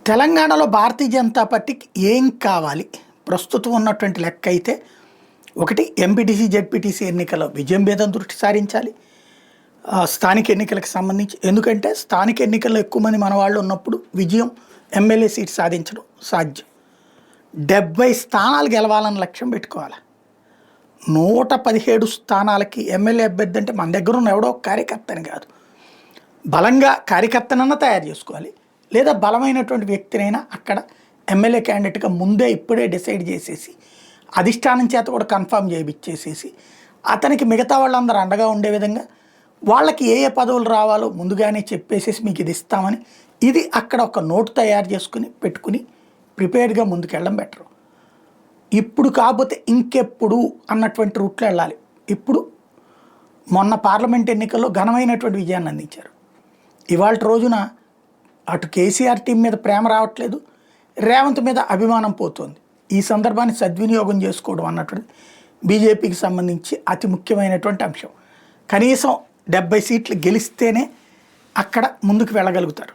తెలంగాణలో భారతీయ జనతా పార్టీకి ఏం కావాలి? ప్రస్తుతం ఉన్నటువంటి లెక్క అయితే ఒకటి ఎంపీటీసీ, జెడ్పీటీసీ ఎన్నికల్లో విజయం మీద దృష్టి సారించాలి. స్థానిక ఎన్నికలకు సంబంధించి ఎందుకంటే స్థానిక ఎన్నికల్లో ఎక్కువ మంది మన వాళ్ళు ఉన్నప్పుడు విజయం ఎమ్మెల్యే సీట్ సాధించడం సాధ్యం. 70 స్థానాలు గెలవాలని లక్ష్యం పెట్టుకోవాలి. 117 స్థానాలకి ఎమ్మెల్యే అభ్యర్థి అంటే మన దగ్గర ఉన్న ఎవడో కార్యకర్తని కాదు, బలంగా కార్యకర్తనన్నా తయారు చేసుకోవాలి, లేదా బలమైనటువంటి వ్యక్తినైనా అక్కడ ఎమ్మెల్యే క్యాండిడేట్గా ముందే ఇప్పుడే డిసైడ్ చేసేసి అధిష్టానం చేత కూడా కన్ఫర్మ్ చేయించేసేసి అతనికి మిగతా వాళ్ళందరూ అండగా ఉండే విధంగా వాళ్ళకి ఏ ఏ పదవులు రావాలో ముందుగానే చెప్పేసేసి మీకు ఇది ఇస్తామని ఇది అక్కడ ఒక నోటు తయారు చేసుకుని పెట్టుకుని ప్రిపేర్డ్గా ముందుకెళ్ళడం బెటరు. ఇప్పుడు కాకపోతే ఇంకెప్పుడు అన్నటువంటి రూట్లో వెళ్ళాలి. ఇప్పుడు మొన్న పార్లమెంట్ ఎన్నికల్లో ఘనమైనటువంటి విజయాన్ని అందించారు. ఇవాళ రోజున అటు కేసీఆర్ టీం మీద ప్రేమ రావట్లేదు, రేవంత్ మీద అభిమానం పోతుంది. ఈ సందర్భాన్ని సద్వినియోగం చేసుకోవడం అన్నటువంటి బీజేపీకి సంబంధించి అతి ముఖ్యమైనటువంటి అంశం. కనీసం 70 సీట్లు గెలిస్తేనే అక్కడ ముందుకు వెళ్ళగలుగుతారు.